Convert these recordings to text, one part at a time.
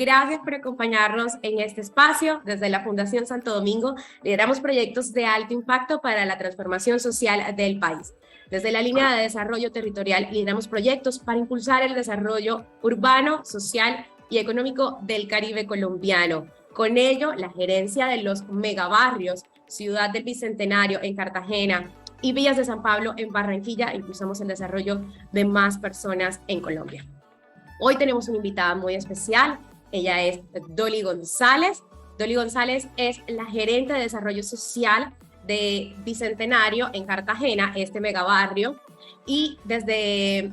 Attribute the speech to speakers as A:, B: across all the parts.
A: Gracias por acompañarnos en este espacio. Desde la Fundación Santo Domingo lideramos proyectos de alto impacto para la transformación social del país. Desde la línea de desarrollo territorial lideramos proyectos para impulsar el desarrollo urbano, social y económico del Caribe colombiano. Con ello, la gerencia de los megabarrios, Ciudad del Bicentenario en Cartagena y Villas de San Pablo en Barranquilla, impulsamos el desarrollo de más personas en Colombia. Hoy tenemos una invitada muy especial. Ella es Dolly González. Dolly González es la gerente de desarrollo social de Bicentenario en Cartagena, este megabarrio. Y desde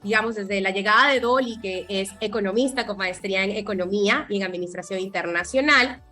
A: la llegada de Dolly, que es economista con maestría en economía y en administración internacional,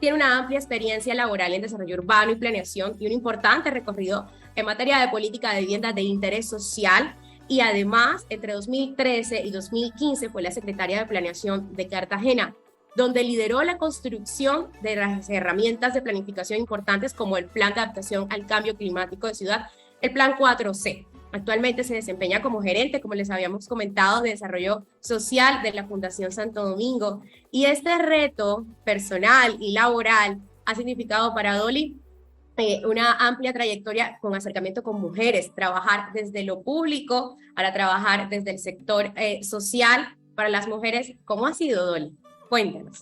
A: tiene una amplia experiencia laboral en desarrollo urbano y planeación y un importante recorrido en materia de política de vivienda de interés social. Y además, entre 2013 y 2015 fue la secretaria de Planeación de Cartagena, donde lideró la construcción de las herramientas de planificación importantes como el Plan de Adaptación al Cambio Climático de Ciudad, el Plan 4C. Actualmente se desempeña como gerente, como les habíamos comentado, de desarrollo social de la Fundación Santo Domingo. Y este reto personal y laboral ha significado para Dolly una amplia trayectoria con acercamiento con mujeres, trabajar desde lo público para trabajar desde el sector social para las mujeres. ¿Cómo ha sido, Dolly? Cuéntanos.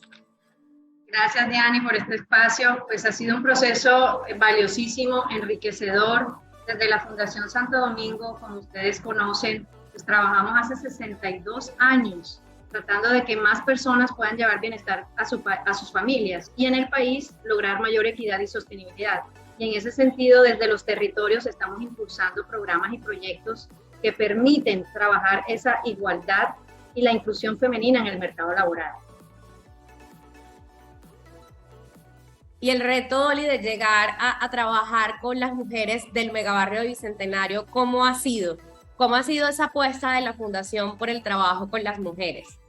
B: Gracias, Diani, por este espacio. Pues ha sido un proceso valiosísimo, enriquecedor. Desde la Fundación Santo Domingo, como ustedes conocen, pues trabajamos hace 62 años tratando de que más personas puedan llevar bienestar a sus familias y en el país lograr mayor equidad y sostenibilidad. Y en ese sentido, desde los territorios estamos impulsando programas y proyectos que permiten trabajar esa igualdad y la inclusión femenina en el mercado laboral.
A: Y el reto, Dolly, de llegar a trabajar con las mujeres del megabarrio de Bicentenario, ¿cómo ha sido? ¿Cómo ha sido esa apuesta de la Fundación por el trabajo con las mujeres?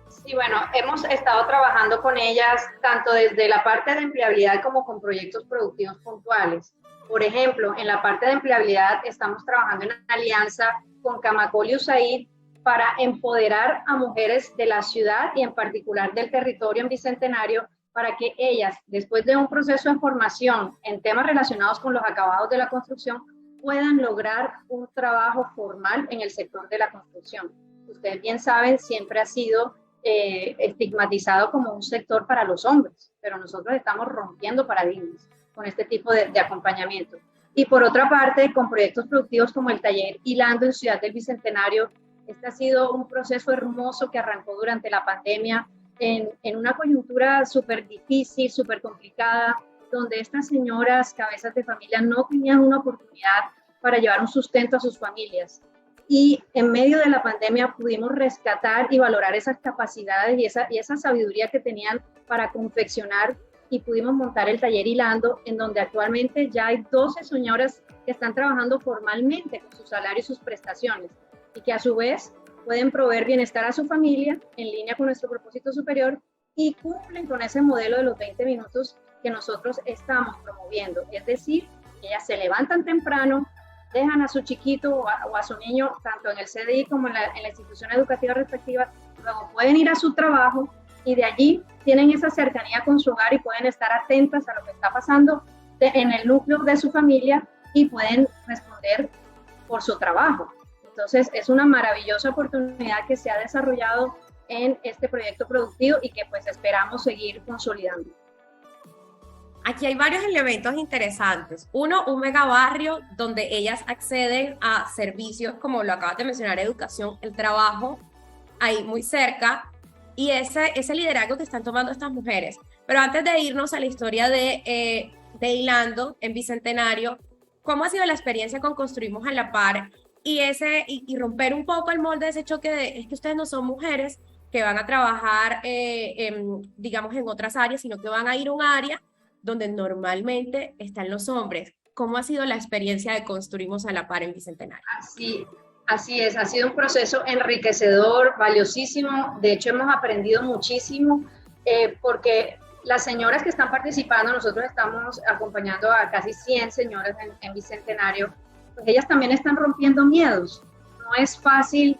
B: Sí, bueno, hemos estado trabajando con ellas tanto desde la parte de empleabilidad como con proyectos productivos puntuales. Por ejemplo, en la parte de empleabilidad estamos trabajando en alianza con Camacol y USAID para empoderar a mujeres de la ciudad y en particular del territorio en Bicentenario para que ellas, después de un proceso de formación en temas relacionados con los acabados de la construcción, puedan lograr un trabajo formal en el sector de la construcción. Ustedes bien saben, siempre ha sido estigmatizado como un sector para los hombres, pero nosotros estamos rompiendo paradigmas con este tipo de acompañamiento. Y por otra parte, con proyectos productivos como el taller Hilando en Ciudad del Bicentenario, este ha sido un proceso hermoso que arrancó durante la pandemia en una coyuntura súper difícil, súper complicada, donde estas señoras cabezas de familia no tenían una oportunidad para llevar un sustento a sus familias. Y en medio de la pandemia pudimos rescatar y valorar esas capacidades y esa sabiduría que tenían para confeccionar y pudimos montar el taller Hilando, en donde actualmente ya hay 12 señoras que están trabajando formalmente con su salario y sus prestaciones y que a su vez pueden proveer bienestar a su familia en línea con nuestro propósito superior y cumplen con ese modelo de los 20 minutos que nosotros estamos promoviendo. Es decir, ellas se levantan temprano, dejan a su chiquito o a su niño tanto en el CDI como en la institución educativa respectiva, luego pueden ir a su trabajo y de allí tienen esa cercanía con su hogar y pueden estar atentas a lo que está pasando en el núcleo de su familia y pueden responder por su trabajo. Entonces es una maravillosa oportunidad que se ha desarrollado en este proyecto productivo y que pues esperamos seguir consolidando.
A: Aquí hay varios elementos interesantes. Uno, un megabarrio donde ellas acceden a servicios, como lo acabas de mencionar, educación, el trabajo, ahí muy cerca, y ese liderazgo que están tomando estas mujeres. Pero antes de irnos a la historia de Hilando en Bicentenario, ¿cómo ha sido la experiencia con Construimos a la Par y romper un poco el molde de ese choque de es que ustedes no son mujeres que van a trabajar, digamos, en otras áreas, sino que van a ir a un área donde normalmente están los hombres? ¿Cómo ha sido la experiencia de Construimos a la Par en Bicentenario?
B: Así es, ha sido un proceso enriquecedor, valiosísimo. De hecho, hemos aprendido muchísimo porque las señoras que están participando, nosotros estamos acompañando a casi 100 señoras en Bicentenario, pues ellas también están rompiendo miedos. No es fácil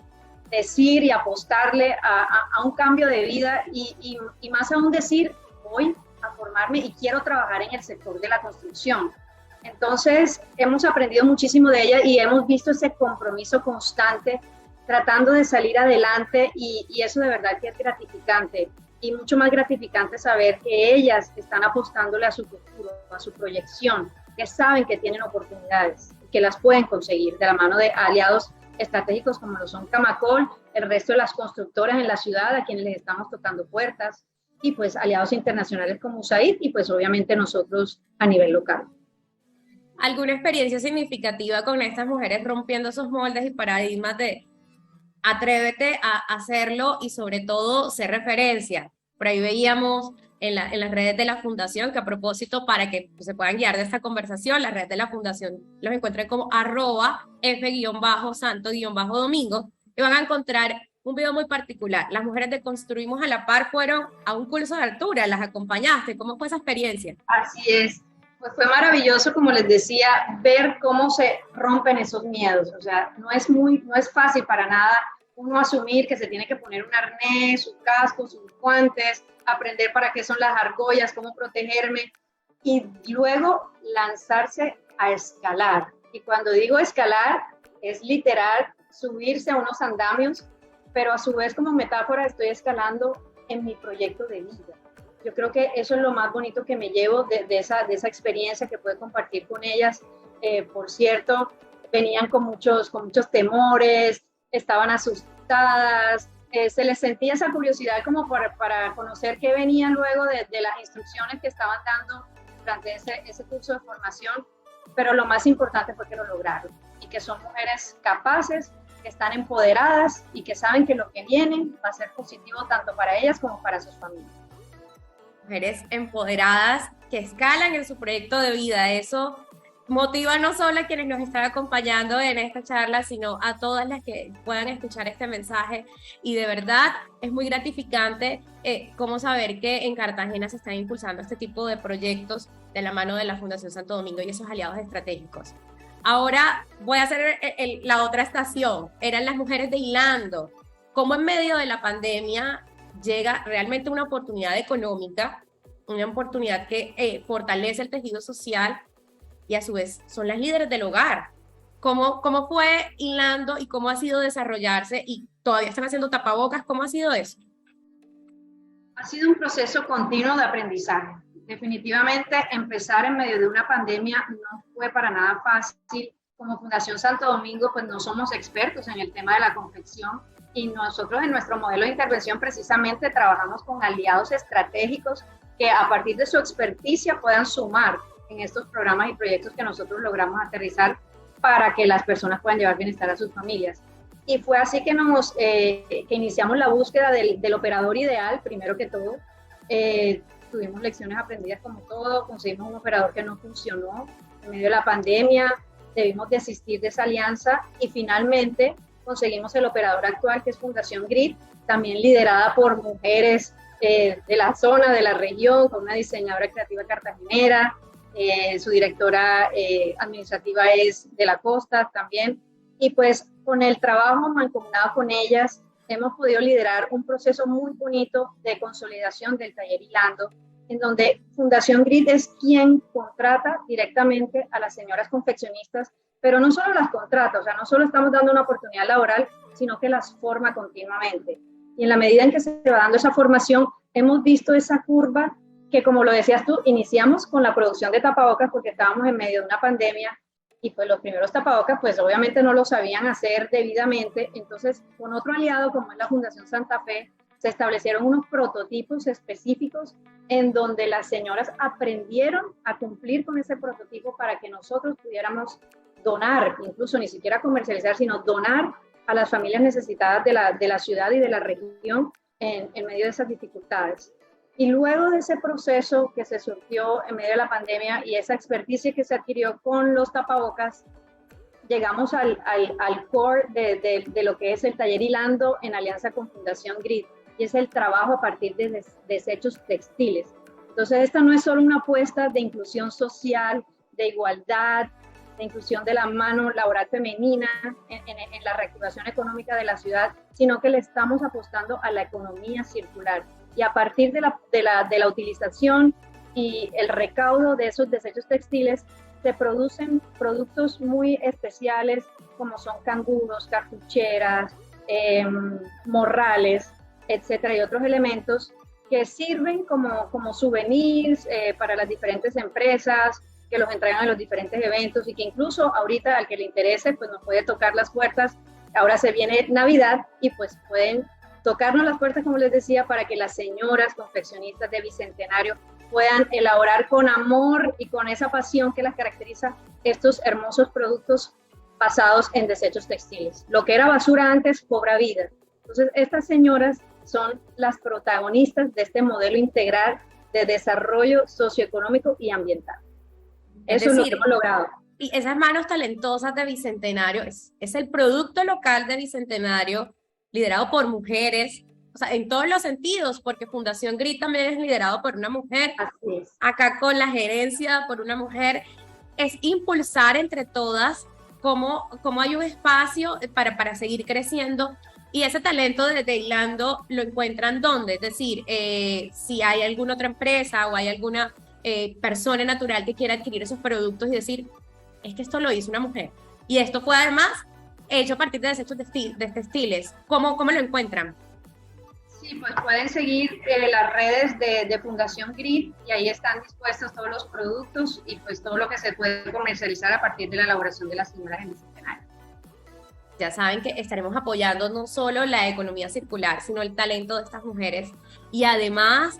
B: decir y apostarle a un cambio de vida y más aún decir, voy a formarme y quiero trabajar en el sector de la construcción. Entonces, hemos aprendido muchísimo de ella y hemos visto ese compromiso constante tratando de salir adelante y eso de verdad que es gratificante y mucho más gratificante saber que ellas están apostándole a su futuro, a su proyección, que saben que tienen oportunidades, que las pueden conseguir de la mano de aliados estratégicos como lo son Camacol, el resto de las constructoras en la ciudad a quienes les estamos tocando puertas y pues aliados internacionales como USAID y pues obviamente nosotros a nivel local.
A: ¿Alguna experiencia significativa con estas mujeres rompiendo esos moldes y paradigmas de atrévete a hacerlo y sobre todo ser referencia? Por ahí veíamos en las redes de la Fundación que a propósito para que se puedan guiar de esta conversación, las redes de la Fundación los encuentren como @f_santo_domingo y van a encontrar un video muy particular. Las mujeres de Construimos a la Par fueron a un curso de altura, las acompañaste. ¿Cómo fue esa experiencia?
B: Así es. Pues fue maravilloso, como les decía, ver cómo se rompen esos miedos. O sea, no es fácil para nada uno asumir que se tiene que poner un arnés, su casco, sus guantes, aprender para qué son las argollas, cómo protegerme y luego lanzarse a escalar. Y cuando digo escalar, es literal subirse a unos andamios, pero a su vez como metáfora estoy escalando en mi proyecto de vida. Yo creo que eso es lo más bonito que me llevo de esa experiencia que puedo compartir con ellas. Por cierto, venían con muchos temores, estaban asustadas, se les sentía esa curiosidad como para conocer qué venía luego de las instrucciones que estaban dando durante ese curso de formación, pero lo más importante fue que lo lograron y que son mujeres capaces, que están empoderadas y que saben que lo que viene va a ser positivo tanto para ellas como para sus familias.
A: Mujeres empoderadas que escalan en su proyecto de vida. Eso motiva no solo a quienes nos están acompañando en esta charla, sino a todas las que puedan escuchar este mensaje. Y de verdad es muy gratificante cómo saber que en Cartagena se están impulsando este tipo de proyectos de la mano de la Fundación Santo Domingo y esos aliados estratégicos. Ahora voy a hacer la otra estación. Eran las mujeres de Hilando. Cómo en medio de la pandemia llega realmente una oportunidad económica, una oportunidad que fortalece el tejido social y a su vez son las líderes del hogar. ¿Cómo fue Hilando y cómo ha sido desarrollarse? Y todavía están haciendo tapabocas. ¿Cómo ha sido eso?
B: Ha sido un proceso continuo de aprendizaje. Definitivamente empezar en medio de una pandemia no fue para nada fácil. Como Fundación Santo Domingo, pues no somos expertos en el tema de la confección y nosotros en nuestro modelo de intervención precisamente trabajamos con aliados estratégicos que a partir de su experticia puedan sumar en estos programas y proyectos que nosotros logramos aterrizar para que las personas puedan llevar bienestar a sus familias. Y fue así que que iniciamos la búsqueda del operador ideal, primero que todo. Tuvimos lecciones aprendidas como todo, conseguimos un operador que no funcionó en medio de la pandemia, debimos desistir de esa alianza y finalmente conseguimos el operador actual que es Fundación GRID, también liderada por mujeres de la zona, de la región, con una diseñadora creativa cartagenera, su directora administrativa es de la costa también, y pues con el trabajo mancomunado con ellas hemos podido liderar un proceso muy bonito de consolidación del taller Hilando, en donde Fundación GRID es quien contrata directamente a las señoras confeccionistas, pero no solo las contrata, o sea, no solo estamos dando una oportunidad laboral, sino que las forma continuamente. Y en la medida en que se va dando esa formación, hemos visto esa curva que, como lo decías tú, iniciamos con la producción de tapabocas porque estábamos en medio de una pandemia y pues los primeros tapabocas pues obviamente no lo sabían hacer debidamente. Entonces, con otro aliado como es la Fundación Santa Fe, se establecieron unos prototipos específicos en donde las señoras aprendieron a cumplir con ese prototipo para que nosotros pudiéramos donar, incluso ni siquiera comercializar, sino donar a las familias necesitadas de la ciudad y de la región en medio de esas dificultades. Y luego de ese proceso que se surgió en medio de la pandemia y esa experticia que se adquirió con los tapabocas, llegamos al core de lo que es el taller Hilando en alianza con Fundación GRID, y es el trabajo a partir de desechos textiles. Entonces, esta no es solo una apuesta de inclusión social, de igualdad, la inclusión de la mano laboral femenina en la reactivación económica de la ciudad, sino que le estamos apostando a la economía circular. Y a partir de la utilización y el recaudo de esos desechos textiles, se producen productos muy especiales como son canguros, cartucheras, morrales, etcétera, y otros elementos que sirven como souvenirs para las diferentes empresas, que los entregan en los diferentes eventos y que incluso ahorita al que le interese pues nos puede tocar las puertas. Ahora se viene Navidad y pues pueden tocarnos las puertas, como les decía, para que las señoras confeccionistas de Bicentenario puedan elaborar con amor y con esa pasión que las caracteriza estos hermosos productos basados en desechos textiles. Lo que era basura antes cobra vida. Entonces, estas señoras son las protagonistas de este modelo integral de desarrollo socioeconómico y ambiental. Eso es lo que hemos logrado.
A: Y esas manos talentosas de Bicentenario es el producto local de Bicentenario, liderado por mujeres, o sea, en todos los sentidos, porque Fundación GRIT también es liderado por una mujer.
B: Así es.
A: Acá con la gerencia por una mujer, es impulsar entre todas cómo hay un espacio para seguir creciendo. Y ese talento de Hilando lo encuentran ¿dónde? Es decir, si hay alguna otra empresa o hay alguna persona natural que quiera adquirir esos productos y decir, es que esto lo hizo una mujer. Y esto fue además hecho a partir de desechos textiles. ¿Cómo lo encuentran?
B: Sí, pues pueden seguir las redes de Fundación GRIT y ahí están dispuestos todos los productos y pues todo lo que se puede comercializar a partir de la elaboración de las señoras en Bicentenario.
A: Ya saben que estaremos apoyando no solo la economía circular, sino el talento de estas mujeres. Y además,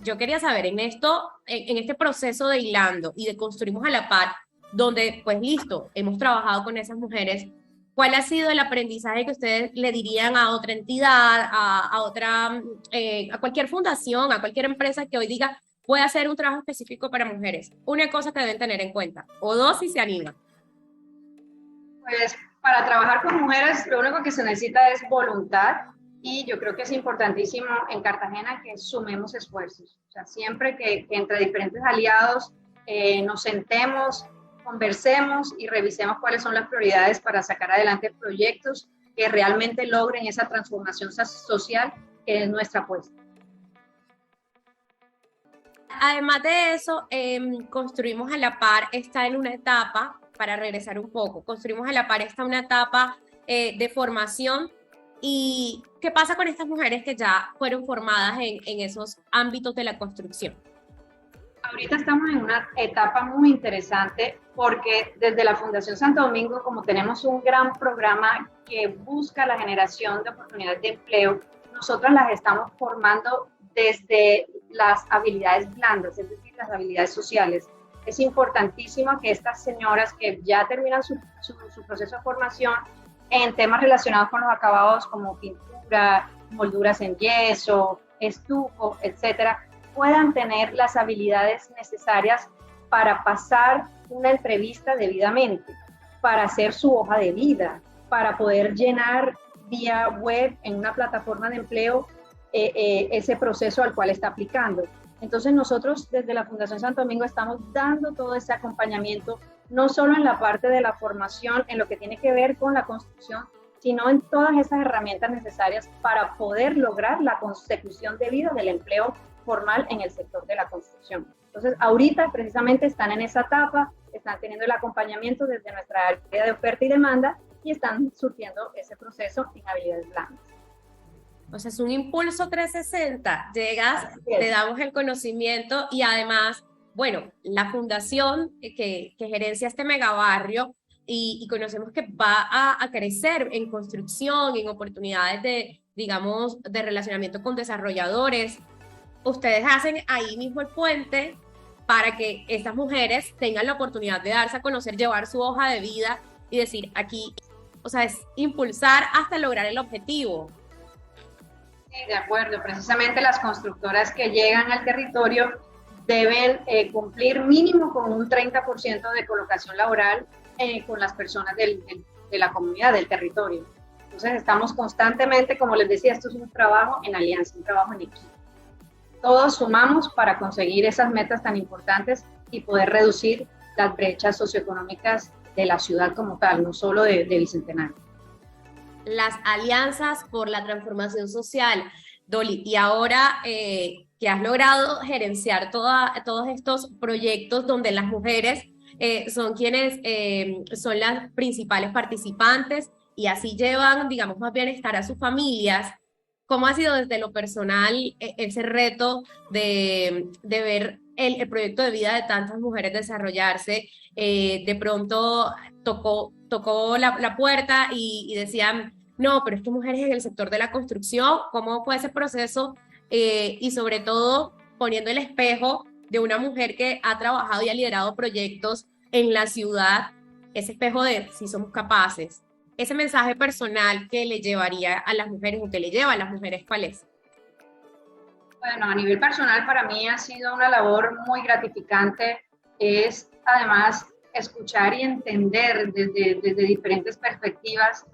A: yo quería saber en este proceso de Hilando y de Construimos a la Par, donde, pues listo, hemos trabajado con esas mujeres, ¿cuál ha sido el aprendizaje que ustedes le dirían a otra entidad, a cualquier fundación, a cualquier empresa que hoy diga, voy a hacer un trabajo específico para mujeres? Una cosa que deben tener en cuenta, o dos si se animan.
B: Pues para trabajar con mujeres lo único que se necesita es voluntad y yo creo que es importantísimo en Cartagena que sumemos esfuerzos. O sea, siempre que entre diferentes aliados nos sentemos, conversemos y revisemos cuáles son las prioridades para sacar adelante proyectos que realmente logren esa transformación social que es nuestra apuesta.
A: Además de eso, Construimos a la Par está en una etapa, para regresar un poco, Construimos a la Par está en una etapa de formación. ¿Y qué pasa con estas mujeres que ya fueron formadas en esos ámbitos de la construcción?
B: Ahorita estamos en una etapa muy interesante porque desde la Fundación Santo Domingo, como tenemos un gran programa que busca la generación de oportunidades de empleo, nosotros las estamos formando desde las habilidades blandas, es decir, las habilidades sociales. Es importantísimo que estas señoras que ya terminan su proceso de formación en temas relacionados con los acabados como pintura, molduras en yeso, estuco, etcétera, puedan tener las habilidades necesarias para pasar una entrevista debidamente, para hacer su hoja de vida, para poder llenar vía web en una plataforma de empleo ese proceso al cual está aplicando. Entonces nosotros desde la Fundación Santo Domingo estamos dando todo ese acompañamiento, no solo en la parte de la formación, en lo que tiene que ver con la construcción, sino en todas esas herramientas necesarias para poder lograr la consecución debida del empleo formal en el sector de la construcción. Entonces, ahorita precisamente están en esa etapa, están teniendo el acompañamiento desde nuestra área de oferta y demanda y están surtiendo ese proceso en habilidades blandas.
A: O sea, es un impulso 360. Llegas, te damos el conocimiento y además, bueno, la fundación que gerencia este megabarrio y conocemos que va a crecer en construcción, en oportunidades digamos, de relacionamiento con desarrolladores. Ustedes hacen ahí mismo el puente para que estas mujeres tengan la oportunidad de darse a conocer, llevar su hoja de vida y decir aquí, o sea, es impulsar hasta lograr el objetivo.
B: Sí, de acuerdo. Precisamente las constructoras que llegan al territorio deben cumplir mínimo con un 30% de colocación laboral con las personas de la comunidad, del territorio. Entonces estamos constantemente, como les decía, esto es un trabajo en alianza, un trabajo en equipo. Todos sumamos para conseguir esas metas tan importantes y poder reducir las brechas socioeconómicas de la ciudad como tal, no solo de Bicentenario.
A: Las alianzas por la transformación social, Dolly, y ahora que has logrado gerenciar todos estos proyectos donde las mujeres son quienes son las principales participantes y así llevan, digamos, más bienestar a sus familias. ¿Cómo ha sido desde lo personal ese reto de ver el proyecto de vida de tantas mujeres desarrollarse? De pronto tocó la puerta y decían, no, pero es que mujeres en el sector de la construcción, ¿cómo fue ese proceso? Y sobre todo poniendo el espejo de una mujer que ha trabajado y ha liderado proyectos en la ciudad, ese espejo de si somos capaces. Ese mensaje personal que le llevaría a las mujeres o que le lleva a las mujeres, ¿cuál es?
B: Bueno, a nivel personal para mí ha sido una labor muy gratificante. Es además escuchar y entender desde diferentes perspectivas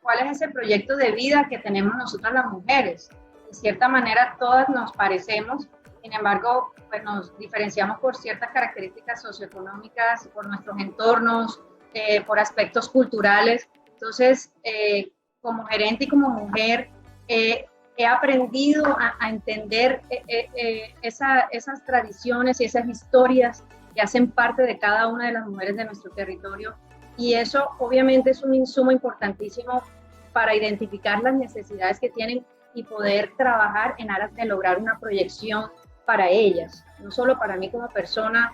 B: cuál es ese proyecto de vida que tenemos nosotras las mujeres. De cierta manera todas nos parecemos, sin embargo, pues nos diferenciamos por ciertas características socioeconómicas, por nuestros entornos, por aspectos culturales. Entonces, como gerente y como mujer, he aprendido a entender esas tradiciones y esas historias que hacen parte de cada una de las mujeres de nuestro territorio. Y eso obviamente es un insumo importantísimo para identificar las necesidades que tienen y poder trabajar en aras de lograr una proyección para ellas, no solo para mí como persona,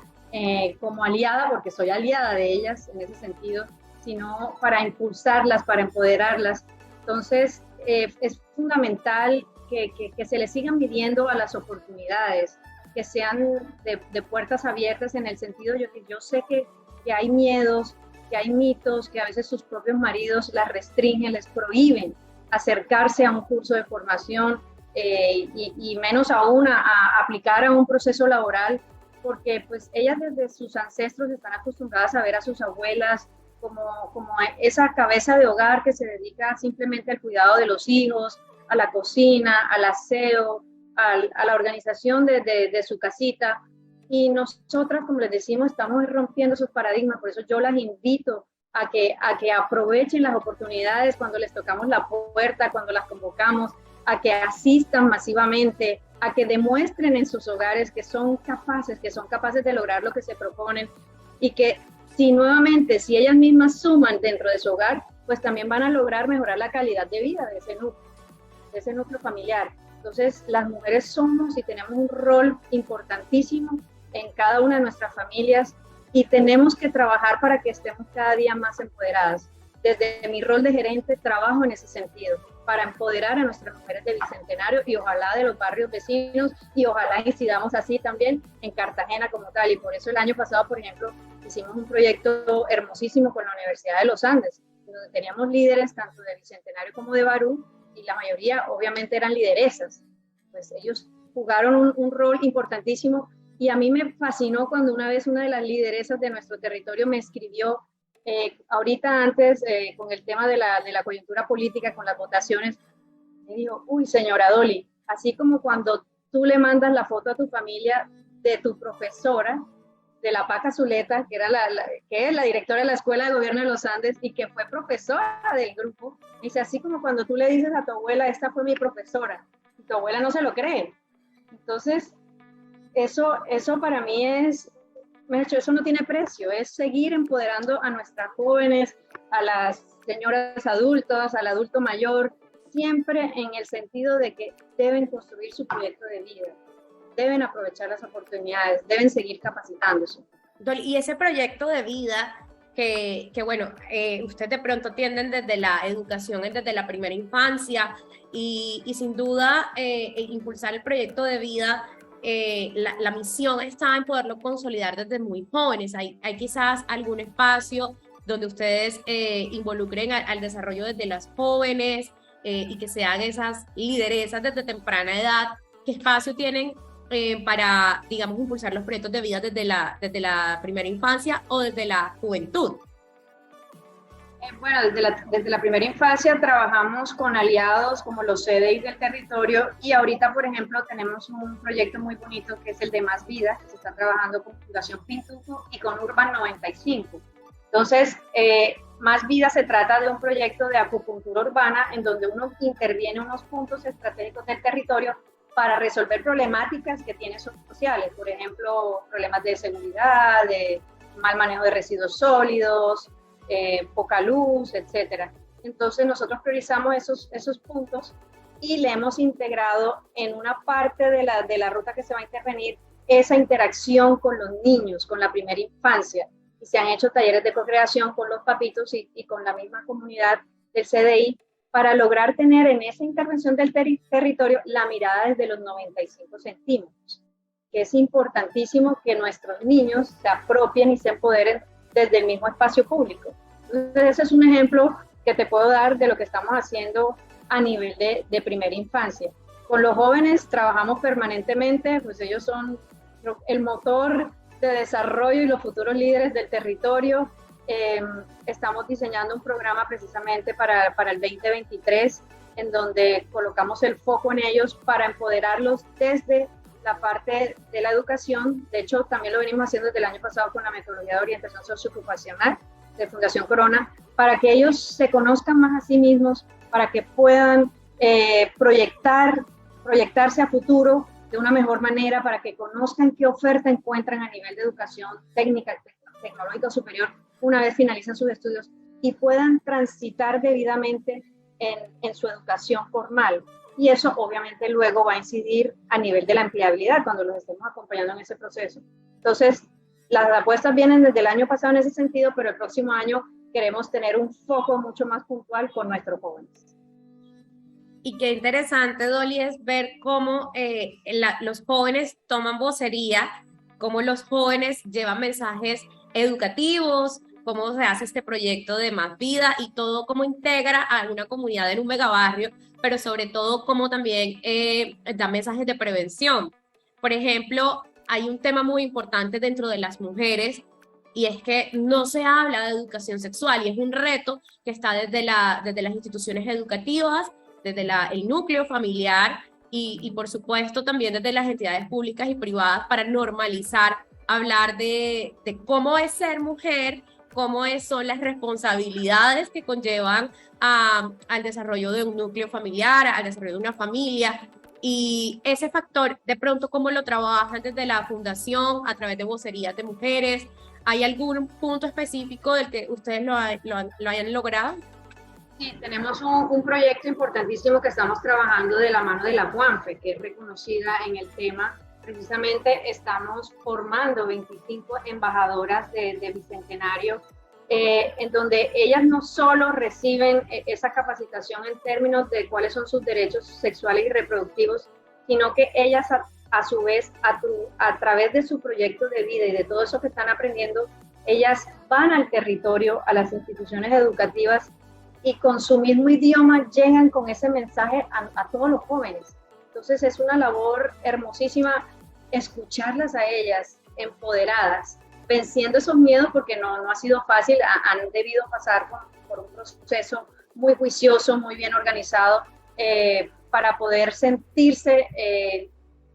B: como aliada, porque soy aliada de ellas en ese sentido, sino para impulsarlas, para empoderarlas. Entonces, es fundamental que se les sigan midiendo a las oportunidades, que sean de puertas abiertas en el sentido de que yo sé que hay miedos, que hay mitos, que a veces sus propios maridos las restringen, les prohíben acercarse a un curso de formación y menos aún a aplicar a un proceso laboral, porque pues ellas desde sus ancestros están acostumbradas a ver a sus abuelas como esa cabeza de hogar que se dedica simplemente al cuidado de los hijos, a la cocina, al aseo, a la organización de su casita. Y nosotras, como les decimos, estamos rompiendo esos paradigmas, por eso yo las invito a que aprovechen las oportunidades cuando les tocamos la puerta, cuando las convocamos, a que asistan masivamente, a que demuestren en sus hogares que son capaces de lograr lo que se proponen y que si ellas mismas suman dentro de su hogar, pues también van a lograr mejorar la calidad de vida de ese núcleo familiar. Entonces, las mujeres somos y tenemos un rol importantísimo en cada una de nuestras familias y tenemos que trabajar para que estemos cada día más empoderadas. Desde mi rol de gerente trabajo en ese sentido, para empoderar a nuestras mujeres de Bicentenario y ojalá de los barrios vecinos y ojalá incidamos así también en Cartagena como tal. Y por eso el año pasado, por ejemplo, hicimos un proyecto hermosísimo con la Universidad de los Andes, donde teníamos líderes tanto de Bicentenario como de Barú y la mayoría obviamente eran lideresas. Pues ellos jugaron un rol importantísimo y a mí me fascinó cuando una vez una de las lideresas de nuestro territorio me escribió ahorita antes con el tema de la coyuntura política, con las votaciones, me dijo, uy señora Dolly, así como cuando tú le mandas la foto a tu familia de tu profesora, de la Paca Zuleta, que es la directora de la Escuela de Gobierno de los Andes y que fue profesora del grupo, dice, así como cuando tú le dices a tu abuela, esta fue mi profesora, y tu abuela no se lo cree. Entonces, eso para mí eso no tiene precio, es seguir empoderando a nuestras jóvenes, a las señoras adultas, al adulto mayor, siempre en el sentido de que deben construir su proyecto de vida, deben aprovechar las oportunidades, deben seguir capacitándose.
A: Y ese proyecto de vida que bueno, usted de pronto tienden desde la educación, desde la primera infancia y sin duda impulsar el proyecto de vida. La misión está en poderlo consolidar desde muy jóvenes. Hay quizás algún espacio donde ustedes involucren al desarrollo desde las jóvenes y que sean esas lideresas desde temprana edad. ¿Qué espacio tienen para, digamos, impulsar los proyectos de vida desde la primera infancia o desde la juventud?
B: Bueno, desde la primera infancia trabajamos con aliados como los CDI del territorio y ahorita, por ejemplo, tenemos un proyecto muy bonito que es el de Más Vida, que se está trabajando con Fundación Pintuco y con Urban 95. Entonces, Más Vida se trata de un proyecto de acupuntura urbana en donde uno interviene en unos puntos estratégicos del territorio para resolver problemáticas que tiene sociales, por ejemplo, problemas de seguridad, de mal manejo de residuos sólidos, poca luz, etcétera. Entonces nosotros priorizamos esos puntos y le hemos integrado en una parte de la ruta que se va a intervenir esa interacción con los niños, con la primera infancia. Y se han hecho talleres de co-creación con los papitos y con la misma comunidad del CDI para lograr tener en esa intervención del territorio la mirada desde los 95 centímetros, que es importantísimo que nuestros niños se apropien y se empoderen desde el mismo espacio público. Entonces, ese es un ejemplo que te puedo dar de lo que estamos haciendo a nivel de primera infancia. Con los jóvenes trabajamos permanentemente, pues ellos son el motor de desarrollo y los futuros líderes del territorio. Estamos diseñando un programa precisamente para el 2023 en donde colocamos el foco en ellos para empoderarlos desde la parte de la educación. De hecho, también lo venimos haciendo desde el año pasado con la metodología de orientación socioocupacional de Fundación Corona, para que ellos se conozcan más a sí mismos, para que puedan proyectarse a futuro de una mejor manera, para que conozcan qué oferta encuentran a nivel de educación técnica, tecnológica superior una vez finalizan sus estudios y puedan transitar debidamente en su educación formal. Y eso obviamente luego va a incidir a nivel de la empleabilidad cuando los estemos acompañando en ese proceso. Entonces, las apuestas vienen desde el año pasado en ese sentido, pero el próximo año queremos tener un foco mucho más puntual con nuestros jóvenes.
A: Y qué interesante, Dolly, es ver cómo los jóvenes toman vocería, cómo los jóvenes llevan mensajes educativos, cómo se hace este proyecto de Más Vida y todo cómo integra a una comunidad en un megabarrio, pero sobre todo cómo también da mensajes de prevención. Por ejemplo, hay un tema muy importante dentro de las mujeres y es que no se habla de educación sexual y es un reto que está desde las instituciones educativas, desde el núcleo familiar y por supuesto también desde las entidades públicas y privadas para normalizar, hablar de cómo es ser mujer, cómo son las responsabilidades que conllevan al desarrollo de un núcleo familiar, al desarrollo de una familia. Y ese factor, de pronto, ¿cómo lo trabajan desde la fundación a través de vocerías de mujeres? ¿Hay algún punto específico del que ustedes lo hayan logrado?
B: Sí, tenemos un proyecto importantísimo que estamos trabajando de la mano de la Juanfe, que es reconocida en el tema. Precisamente estamos formando 25 embajadoras de Bicentenario, en donde ellas no solo reciben esa capacitación en términos de cuáles son sus derechos sexuales y reproductivos, sino que ellas a su vez, a través de su proyecto de vida y de todo eso que están aprendiendo, ellas van al territorio, a las instituciones educativas y con su mismo idioma llegan con ese mensaje a todos los jóvenes. Entonces es una labor hermosísima escucharlas a ellas empoderadas, venciendo esos miedos porque no ha sido fácil, han debido pasar por un proceso muy juicioso, muy bien organizado, para poder sentirse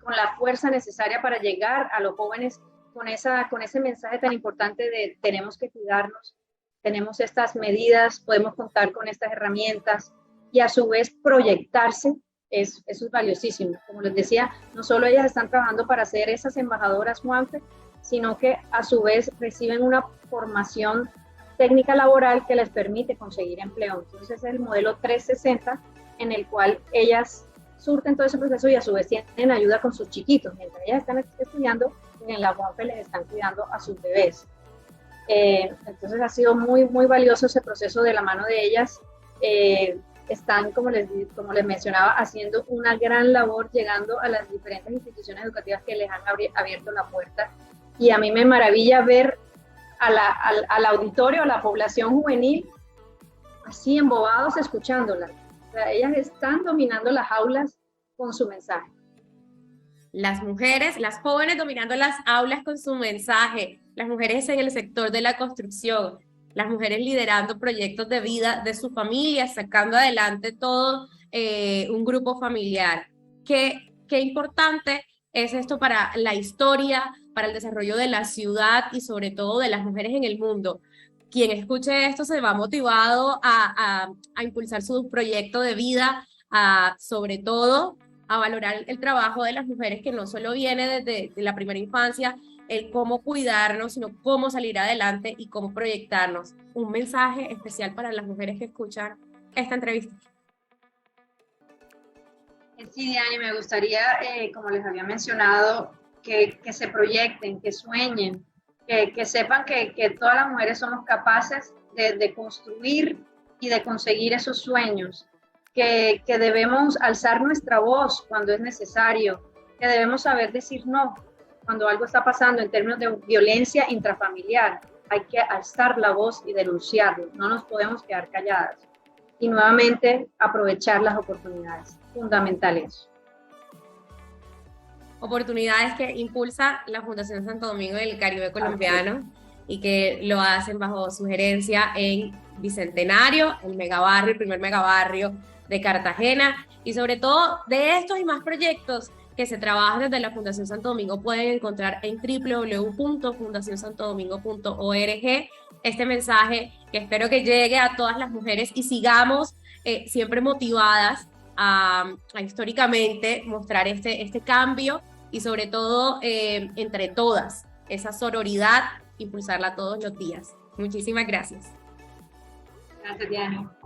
B: con la fuerza necesaria para llegar a los jóvenes con ese mensaje tan importante de tenemos que cuidarnos, tenemos estas medidas, podemos contar con estas herramientas y a su vez proyectarse, eso es valiosísimo. Como les decía, no solo ellas están trabajando para ser esas embajadoras Juanfe, sino que a su vez reciben una formación técnica laboral que les permite conseguir empleo. Entonces es el modelo 360 en el cual ellas surten todo ese proceso y a su vez tienen ayuda con sus chiquitos. Mientras ellas están estudiando, en la Juanfe les están cuidando a sus bebés. Entonces ha sido muy, muy valioso ese proceso de la mano de ellas. Están, como les mencionaba, haciendo una gran labor llegando a las diferentes instituciones educativas que les han abierto la puerta. Y a mí me maravilla ver al auditorio, a la población juvenil, así embobados escuchándolas. O sea, ellas están dominando las aulas con su mensaje.
A: Las mujeres, las jóvenes dominando las aulas con su mensaje, las mujeres en el sector de la construcción, las mujeres liderando proyectos de vida de su familia, sacando adelante todo un grupo familiar. Qué importante es esto para la historia, para el desarrollo de la ciudad y sobre todo de las mujeres en el mundo. Quien escuche esto se va motivado a impulsar su proyecto de vida, sobre todo a valorar el trabajo de las mujeres, que no solo viene desde la primera infancia, el cómo cuidarnos, sino cómo salir adelante y cómo proyectarnos. Un mensaje especial para las mujeres que escuchan esta entrevista.
B: Sí, Diane, me gustaría, como les había mencionado, que se proyecten, que sueñen, que sepan que todas las mujeres somos capaces de construir y de conseguir esos sueños, que debemos alzar nuestra voz cuando es necesario, que debemos saber decir no cuando algo está pasando en términos de violencia intrafamiliar. Hay que alzar la voz y denunciarlo, no nos podemos quedar calladas. Y nuevamente aprovechar las oportunidades, fundamentales.
A: Oportunidades que impulsa la Fundación Santo Domingo del Caribe Colombiano y que lo hacen bajo sugerencia en Bicentenario, el megabarrio, el primer megabarrio de Cartagena, y sobre todo de estos y más proyectos que se trabajan desde la Fundación Santo Domingo pueden encontrar en www.fundacionsantodomingo.org este mensaje que espero que llegue a todas las mujeres y sigamos siempre motivadas a históricamente mostrar este cambio y sobre todo entre todas, esa sororidad, impulsarla todos los días. Muchísimas gracias.
B: Gracias, Diana.